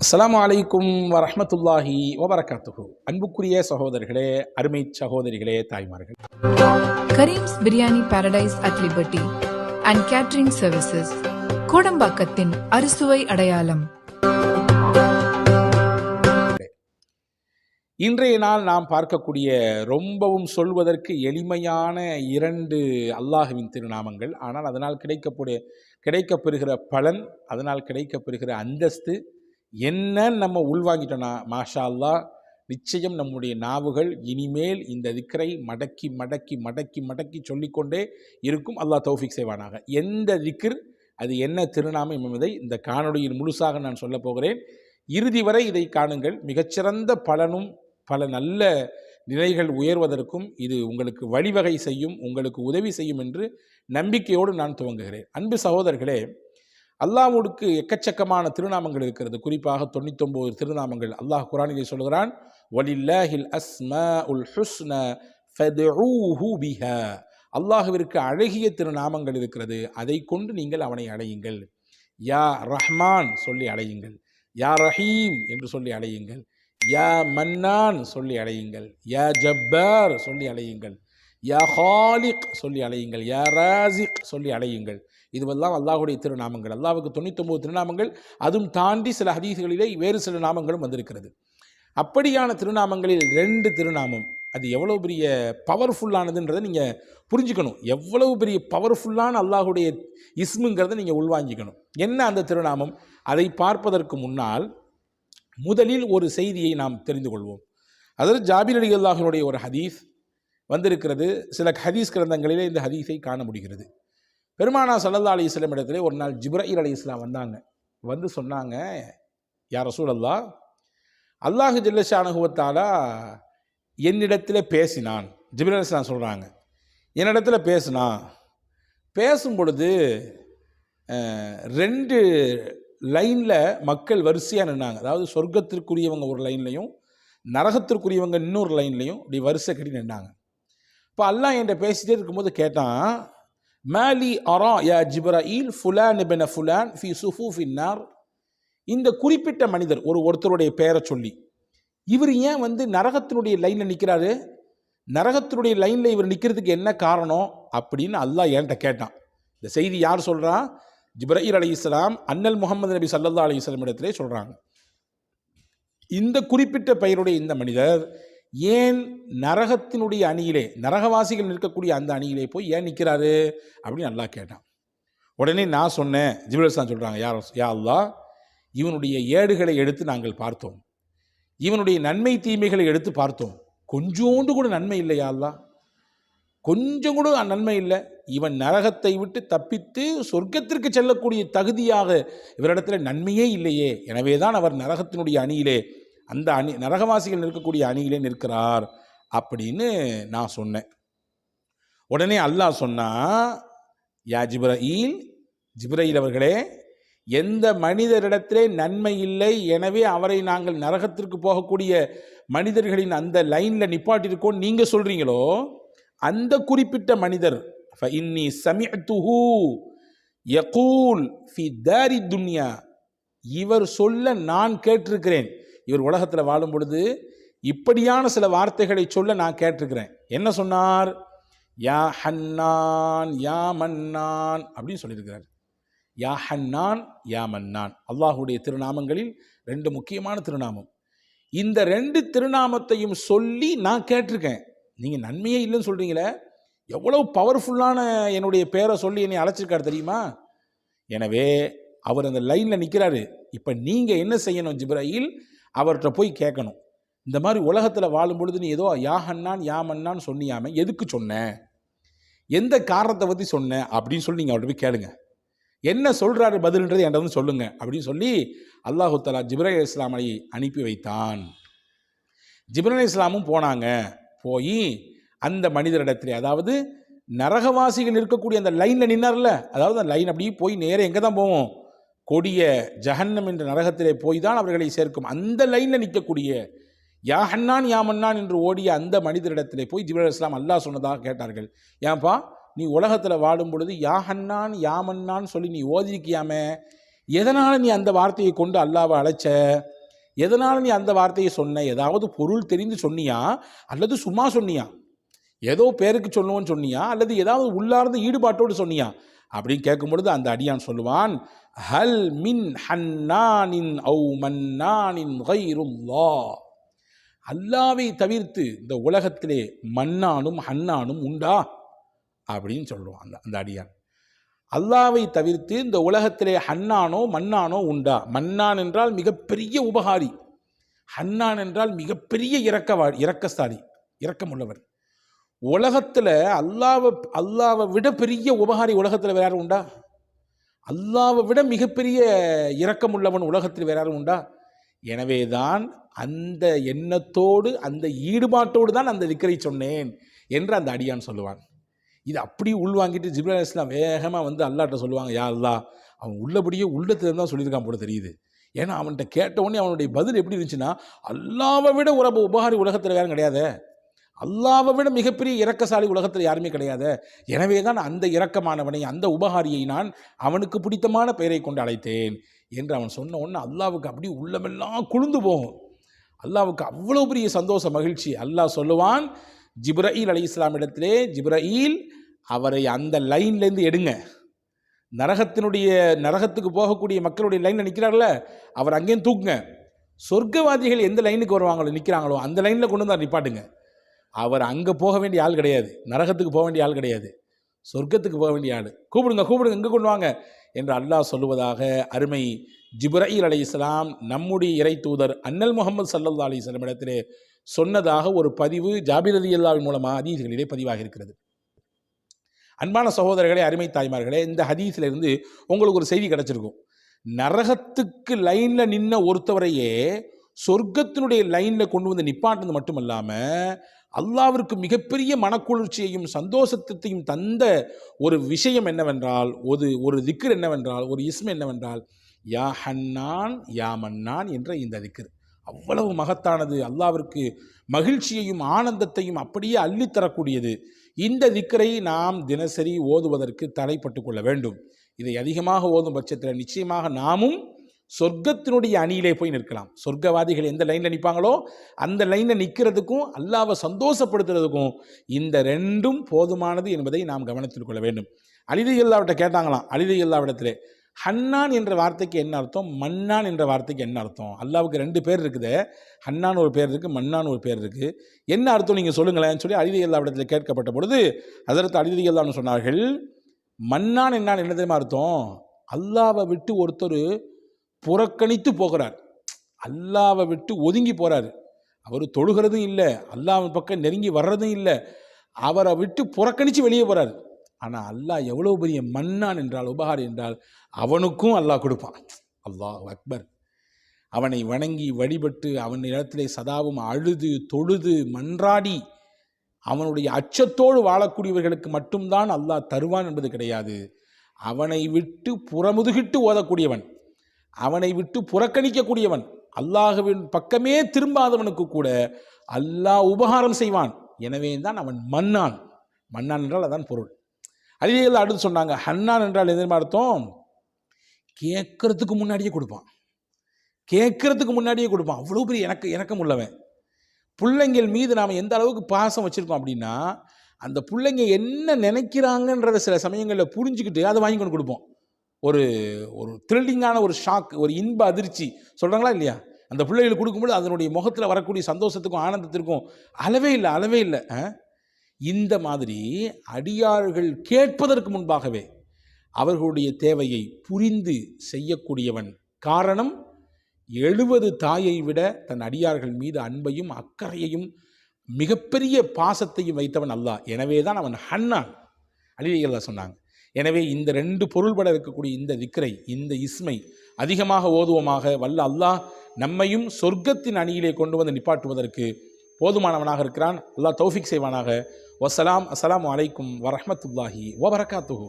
அஸ்ஸலாமு அலைக்கும் வரஹ்மத்துல்லாஹி வபரகாத்துஹு. அன்புக்குரிய சகோதரர்களே, அருமை சகோதரிகளே, தாய்மார்கள், Karim's biryani paradise at liberty and catering services, கோடம்பாக்கத்தின் அறுசுவை அடையாளம். இன்றைய நாள் நாம் பார்க்கக்கூடிய ரொம்பவும் சொல்வதற்கு எளிமையான இரண்டு அல்லாஹுவின் திருநாமங்கள். ஆனால் அதனால் கிடைக்கப்பெறுகிற பலன், அதனால் கிடைக்கப்பெறுகிற அந்தஸ்து என்ன நம்ம உள்வாங்கிட்டோன்னா, மாஷா அல்லாஹ், நிச்சயம் நம்முடைய நாவுகள் இனிமேல் இந்த திக்ரை மடக்கி மடக்கி மடக்கி மடக்கி சொல்லிக்கொண்டே இருக்கும். அல்லாஹ் தௌஃபீக் செய்வானாக. எந்த திக்ர், அது என்ன திருநாமம் என்பதை இந்த காணொளியில் முழுசாக நான் சொல்ல போகிறேன். இறுதி வரை இதை காணுங்கள். மிகச்சிறந்த பலனும் பல நல்ல நிலைகள் உயர்வதற்கும் இது உங்களுக்கு வழிவகை செய்யும், உங்களுக்கு உதவி செய்யும் என்று நம்பிக்கையோடு நான் துவங்குகிறேன். அன்பு சகோதரர்களே, அல்லாஹ்வுக்கு எக்கச்சக்கமான திருநாமங்கள் இருக்கிறது. குறிப்பாக 99 திருநாமங்கள் அல்லாஹ் குர்ஆனிலே சொல்கிறான், வலில்லாஹில் அஸ்மாஉல் ஹுஸ்ன ஃபதுஊஹு பிஹா. அல்லாஹ்விற்கு அழகிய திருநாமங்கள் இருக்கிறது, அதை கொண்டு நீங்கள் அவனை அழையுங்கள். யா ரஹ்மான் சொல்லி அழையுங்கள், யா ரஹீம் என்று சொல்லி அழையுங்கள், யா மன்னான் சொல்லி அழையுங்கள், யா ஜப்பார் சொல்லி அழையுங்கள், யா ஹாலிக் சொல்லி அழையுங்கள், யா ராசிக் சொல்லி அழையுங்கள். இதுவெல்லாம் அல்லாஹுடைய திருநாமங்கள். அல்லாஹ்வுக்கு 99 திருநாமங்கள். அதுவும் தாண்டி சில ஹதீஸ்களிலே வேறு சில நாமங்களும் வந்திருக்கிறது. அப்படியான திருநாமங்களில் 2 திருநாமம், அது எவ்வளவு பெரிய பவர்ஃபுல்லானதுன்றதை நீங்கள் புரிஞ்சுக்கணும். எவ்வளவு பெரிய பவர்ஃபுல்லான அல்லாஹுடைய இஸ்முங்கிறத நீங்கள் உள்வாங்கிக்கணும். என்ன அந்த திருநாமம்? அதை பார்ப்பதற்கு முன்னால் முதலில் ஒரு செய்தியை நாம் தெரிந்து கொள்வோம். அதாவது ஜாபிர் ரலியல்லாஹுனுடைய ஒரு ஹதீஸ் வந்திருக்கிறது. சில ஹதீஸ் கிரந்தங்களிலே இந்த ஹதீஸை காண முடிகிறது. பெருமானா ஸல்லல்லாஹு அலைஹி வஸல்லம் இடத்திலே ஒரு நாள் ஜிப்ரீல் அலைஹிஸ்ஸலாம் வந்தாங்க. வந்து சொன்னாங்க, யா ரசூலல்லாஹ், அல்லாஹ் ஜல்ல ஷானஹு வ தஆலா என்னிடத்தில் பேசினான். ஜிப்ரீல் அலைஹிஸ்ஸலாம் சொல்கிறாங்க, என்னிடத்தில் பேசினான். பேசும் பொழுது 2 லைனில் மக்கள் வரிசையாக நின்னாங்க. அதாவது சொர்க்கத்திற்குரியவங்க ஒரு லைன்லையும் நரகத்திற்குரியவங்க இன்னொரு லைன்லையும் இப்படி வரிசை கட்டி நின்னாங்க. இப்போ அல்லாஹ் என்கிட்ட பேசிட்டே இருக்கும்போது கேட்டான், மாலி அரா யா ஜிப்ரீல் ஃபுலான் இப்ன ஃபுலான் ஃபி சுஃபூஃபின் நார். இந்த குறிப்பிட்ட மனிதர், ஒருத்தருடைய பெயரை சொல்லி, இவர் ஏன் நரகத்தினுடைய லைனில் நிற்கிறாரு? நரகத்தினுடைய லைனில் இவர் நிற்கிறதுக்கு என்ன காரணம் அப்படின்னு அல்லாஹ் என்கிட்ட கேட்டான். இந்த செய்தி யார் சொல்கிறா? ஜிப்ரீல் அலைஹிஸ்ஸலாம் அன்னல் முஹம்மது நபி ஸல்லல்லாஹு அலைஹி வஸல்லம் இடத்திலே சொல்கிறாங்க. இந்த குறிப்பிட்ட பெயருடைய இந்த மனிதர் ஏன் நரகத்தினுடைய அணியிலே, நரகவாசிகள் நிற்கக்கூடிய அந்த அணியிலே போய் ஏன் நிற்கிறாரு அப்படின்னு அல்லாஹ் கேட்டான். உடனே நான் சொன்னேன், ஜிப்ரீல் தான் சொல்கிறாங்க, யா அல்லாஹ், இவனுடைய ஏடுகளை எடுத்து நாங்கள் பார்த்தோம், இவனுடைய நன்மை தீமைகளை எடுத்து பார்த்தோம், கொஞ்சோண்டு கூட நன்மை இல்லை யா அல்லாஹ், கொஞ்சம் கூட நன்மை இல்லை. இவன் நரகத்தை விட்டு தப்பித்து சொர்க்கத்திற்கு செல்லக்கூடிய தகுதியாக இவரிடத்தில் நன்மையே இல்லையே, எனவே தான் அவர் நரகத்தினுடைய அணியிலே, அந்த நரகவாசிகள் நிற்கக்கூடிய அணியிலே நிற்கிறார் அப்படின்னு நான் சொன்னேன். உடனே அல்லாஹ் சொன்னா, யா ஜிப்ரீல் அவர்களே, எந்த மனிதரிடத்திலே நன்மை இல்லை, எனவே அவரை நாங்கள் நரகத்திற்கு போகக்கூடிய மனிதர்களின் அந்த லைனில் நிப்பாட்டியிருக்கோம் நீங்கள் சொல்கிறீங்களோ, அந்த குறிப்பிட்ட மனிதர் ஃபஇன்னி சமிஅத்துஹு யகூல் ஃபி தாரி துன்யா, இவர் சொல்ல நான் கேட்டிருக்கிறேன். இவர் உலகத்தில் வாழும் பொழுது இப்படியான சில வார்த்தைகளை சொல்ல நான் கேட்டிருக்கிறேன். என்ன சொன்னார்? யா ஹன்னான் யா மன்னான் அப்படின்னு சொல்லியிருக்கிறார். யா ஹன்னான் யா மன்னான் அல்லாஹுடைய திருநாமங்களில் 2 முக்கியமான திருநாமம். இந்த 2 திருநாமத்தையும் சொல்லி நான் கேட்டிருக்கேன். நீங்கள் நன்மையே இல்லைன்னு சொல்கிறீங்களே, எவ்வளவு பவர்ஃபுல்லான என்னுடைய பேரை சொல்லி என்னை அழைச்சிருக்காரு தெரியுமா? எனவே அவர் அந்த லைனில் நிற்கிறாரு. இப்போ நீங்கள் என்ன செய்யணும் ஜிப்ரீல்? அவர்கிட்ட போய் கேட்கணும், இந்த மாதிரி உலகத்தில் வாழும் பொழுது நீ ஏதோ யா ஹன்னான் யா மன்னான் சொன்னியாம, எதுக்கு சொன்ன, எந்த காரணத்தை பற்றி சொன்ன அப்படின்னு சொல்லி நீங்கள் அவர்கிட்ட போய் கேளுங்க. என்ன சொல்கிறாரு பதில்ன்றது என்கிட்ட சொல்லுங்க அப்படின்னு சொல்லி அல்லாஹு தஆலா ஜிப்ரீல் அலைஹிஸ்ஸலாமை அனுப்பி வைத்தான். ஜிப்ரீல் அலைஹிஸ்ஸலாமும் போனாங்க. போய் அந்த மனிதரிடத்திலே, அதாவது நரகவாசிகள் இருக்கக்கூடிய அந்த லைனில் நின்னார்ல, அதாவது அந்த லைன் அப்படியே போய் நேரம் எங்கே தான் போவோம்? கொடிய ஜஹன்னம் என்ற நரகத்திலே போய் தான் அவர்களை சேர்க்கும். அந்த லைனில் நிற்கக்கூடிய யா ஹன்னான் யா மன்னான் என்று ஓடிய அந்த மனிதரிடத்திலே போய் ஜிப்ரீல் அலைஹிஸ்ஸலாம் அல்லாஹ் சொன்னதாக கேட்டார்கள். ஏன்பா, நீ உலகத்தில் வாடும் பொழுது யா ஹன்னான் யா மன்னான் சொல்லி நீ ஓதிருக்கியாமே, எதனால் நீ அந்த வார்த்தையை கொண்டு அல்லாவை அழைச்ச எதனால் நீ அந்த வார்த்தையை சொன்ன? ஏதாவது பொருள் தெரிந்து சொன்னியா அல்லது சும்மா சொன்னியா? ஏதோ பேருக்கு சொல்லுவோன்னு சொன்னியா அல்லது ஏதாவது உள்ளார்ந்த ஈடுபாட்டோடு சொன்னியா அப்படின்னு கேட்கும் பொழுது அந்த அடியான் சொல்லுவான், ஹல் மின் ஹன்னானின் ஔ மன்னானின் கைருல்லாஹ், அல்லாவை தவிர்த்து இந்த உலகத்திலே மன்னானும் ஹன்னானும் உண்டா அப்படின்னு சொல்லுவான் அந்த அடியான். அல்லாவை தவிர்த்து இந்த உலகத்திலே ஹன்னானோ மன்னானோ உண்டா? மன்னான் என்றால் மிகப்பெரிய உபகாரி, ஹன்னான் என்றால் மிகப்பெரிய இரக்கஸ்தாரி, இரக்கமுள்ளவர். உலகத்தில் அல்லாவை விட பெரிய உபகாரி உலகத்தில் வேற யாரும் உண்டா? அல்லாவை விட மிகப்பெரிய இரக்கமுள்ளவன் உலகத்தில் வேற யாரும் உண்டா? எனவே தான் அந்த எண்ணத்தோடு அந்த ஈடுபாட்டோடு தான் அந்த திக்ரை சொன்னேன் என்று அந்த அடியான் சொல்லுவான். இது அப்படி உள்வாங்கிட்டு ஜிப்ரீல் அலைஹிஸ்ஸலாம் வேகமாக வந்து அல்லாஹ்ட்ட சொல்லுவாங்க, யா அல்லாஹ், அவன் உள்ளபடியே உள்ளத்தில் தான் சொல்லியிருக்கான் போல தெரியுது. ஏன்னா அவன்கிட்ட கேட்டவுடனே அவனுடைய பதில் எப்படி இருந்துச்சுன்னா, அல்லாவை விட ஒரு உபகாரி உலகத்தில் யாரும் கிடையாது, அல்லாவை விட மிகப்பெரிய இரக்கசாலி உலகத்தில் யாருமே கிடையாது. எனவே தான் அந்த இரக்கமானவனை, அந்த உபகாரியை நான் அவனுக்கு பிடித்தமான பெயரை கொண்டு அழைத்தேன் என்று அவன் சொன்ன உடனே அல்லாவுக்கு அப்படி உள்ளமெல்லாம் குளிர்ந்து போகும். அல்லாவுக்கு அவ்வளோ பெரிய சந்தோஷ மகிழ்ச்சி. அல்லாஹ் சொல்லுவான் ஜிப்ரீல் அலைஹிஸ்ஸலாம் இடத்திலே, ஜிப்ரீல் அவரை அந்த லைன்லேருந்து எடுங்க, நரகத்துக்கு போகக்கூடிய மக்களுடைய லைனில் நிற்கிறார்கள, அவர் அங்கேயும் தூக்குங்க. சொர்க்கவாதிகள் எந்த லைனுக்கு வருவாங்களோ நிற்கிறாங்களோ அந்த லைனில் கொண்டு வந்து நிப்பாட்டுங்க. அவர் அங்கே போக வேண்டிய ஆள் கிடையாது, நரகத்துக்கு போக வேண்டிய ஆள் கிடையாது, சொர்க்கத்துக்கு போக வேண்டிய ஆள். கூப்பிடுங்க இங்கே கொண்டு வாங்க என்று அல்லாஹ் சொல்லுவதாக அருமை ஜிப்ரீல் அலைஹிஸ்ஸலாம் நம்முடைய இறை தூதர் அன்னல் முஹம்மது ஸல்லல்லாஹு அலைஹி வஸல்லம் இடத்திலே சொன்னதாக ஒரு பதிவு ஜாபிர் ரலியல்லாஹு மூலமாக ஹதீஸ்களிலே பதிவாக இருக்கிறது. அன்பான சகோதரர்களே, அருமை தாய்மார்களே, இந்த ஹதீஸிலிருந்து உங்களுக்கு ஒரு செய்தி கிடைச்சிருக்கும். நரகத்துக்கு லைனில் நின்ன ஒருத்தவரையே சொர்க்கத்தினுடைய லைனில் கொண்டு வந்து நிப்பாட்டுறது மட்டுமல்லாமல் அல்லாவிற்கு மிகப்பெரிய மனக்குளிர்ச்சியையும் சந்தோஷத்தையும் தந்த ஒரு விஷயம் என்னவென்றால், ஒரு திக்ர் என்னவென்றால், ஒரு இஸ்ம் என்னவென்றால், யா ஹன்னான் யா மன்னான் என்ற இந்த திக்ர் அவ்வளவு மகத்தானது, அல்லாவிற்கு மகிழ்ச்சியையும் ஆனந்தத்தையும் அப்படியே அள்ளித்தரக்கூடியது. இந்த திக்ரை நாம் தினசரி ஓதுவதற்கு தலைப்பட்டு கொள்ள வேண்டும். இதை அதிகமாக ஓதும் பட்சத்தில் நிச்சயமாக நாமும் சொர்க்கத்தினுடைய அணியிலே போய் நிற்கலாம். சொர்க்கவாதிகள் எந்த லைனில் நிற்பாங்களோ அந்த லைனில் நிற்கிறதுக்கும் அல்லாவை சந்தோஷப்படுத்துறதுக்கும் இந்த ரெண்டும் போதுமானது என்பதை நாம் கவனத்தில் கொள்ள வேண்டும். அலி ரலியல்லாஹு கேட்டாங்களாம், அலி ரலியல்லாஹு ஹன்னான் என்ற வார்த்தைக்கு என்ன அர்த்தம், மன்னான் என்ற வார்த்தைக்கு என்ன அர்த்தம்? அல்லாவுக்கு 2 பேர் இருக்குது, ஹன்னான் ஒரு பேர் இருக்குது, மன்னான் ஒரு பேர் இருக்குது, என்ன அர்த்தம் நீங்கள் சொல்லுங்களேன்னு சொல்லி அலி ரலியல்லாஹு கேட்கப்பட்ட பொழுது ஹஸரத் அலி ரலியல்லாஹு சொன்னார்கள், மன்னான் என்ன தெரியுமா அர்த்தம்? அல்லாவை விட்டு ஒருத்தர் புறக்கணித்து போகிறார், அல்லாவை விட்டு ஒதுங்கி போகிறார், அவர் தொழுகிறதும் இல்லை, அல்லாஹ்வின் பக்கம் நெருங்கி வர்றதும் இல்லை, அவரை விட்டு புறக்கணித்து வெளியே போகிறார். ஆனால் அல்லாஹ் எவ்வளோ பெரிய மன்னான் என்றால், உபகாரி என்றால், அவனுக்கும் அல்லாஹ் கொடுப்பான். அல்லாஹ் அக்பர். அவனை வணங்கி வழிபட்டு அவன் இடத்திலே சதாவும் அழுது தொழுது மன்றாடி அவனுடைய அச்சத்தோடு வாழக்கூடியவர்களுக்கு மட்டும்தான் அல்லாஹ் தருவான் என்பது கிடையாது. அவனை விட்டு புறமுதுகிட்டு ஓதக்கூடியவன், அவனை விட்டு புறக்கணிக்கக்கூடியவன், அல்லாஹ்வின் பக்கமே திரும்பாதவனுக்கு கூட அல்லாஹ் உபகாரம் செய்வான். எனவே தான் அவன் மன்னான். மன்னான் என்றால் அதான் பொருள். அலிகள் அடுத்து சொன்னாங்க, ஹன்னான் என்றால் எதிர்மா அர்த்தம்? கேட்கறதுக்கு முன்னாடியே கொடுப்பான், கேட்கறதுக்கு முன்னாடியே கொடுப்பான். அவ்வளோ பெரிய இணக்கம் உள்ளவன். பிள்ளைங்கள் மீது நாம் எந்த அளவுக்கு பாசம் வச்சுருக்கோம் அப்படின்னா, அந்த பிள்ளைங்க என்ன நினைக்கிறாங்கன்றத சில சமயங்களில் புரிஞ்சுக்கிட்டு அதை வாங்கி கொண்டு கொடுப்போம். ஒரு த்ரில்லிங்கான ஒரு ஷாக், ஒரு இன்ப அதிர்ச்சி சொல்கிறாங்களா இல்லையா? அந்த பிள்ளைகளுக்கு கொடுக்கும்போது அதனுடைய முகத்தில் வரக்கூடிய சந்தோஷத்துக்கும் ஆனந்தத்திற்கும் அளவே இல்லை. இந்த மாதிரி அடியார்கள் கேட்பதற்கு முன்பாகவே அவர்களுடைய தேவையை புரிந்து செய்யக்கூடியவன். காரணம், 70 தாயை விட தன் அடியார்கள் மீது அன்பையும் அக்கறையையும் மிகப்பெரிய பாசத்தையும் வைத்தவன் அல்லாஹ். எனவே தான் அவன் ஹன்னான். அலியல்லாஹ் சொன்னாங்க. எனவே இந்த 2 பொருள்பட இருக்கக்கூடிய இந்த திக்ரை, இந்த இஸ்மை அதிகமாக ஓதுவோமாக. வல்ல அல்லாஹ் நம்மையும் சொர்க்கத்தின் அணியிலே கொண்டு வந்து நிப்பாட்டுவதற்கு போதுமானவனாக இருக்கிறான். அல்லாஹ் தௌஃபீக் செய்வானாக. வஸ்ஸலாம். அஸ்ஸலாமு அலைக்கும் வரஹ்மத்துல்லாஹி வபரகாத்துஹு.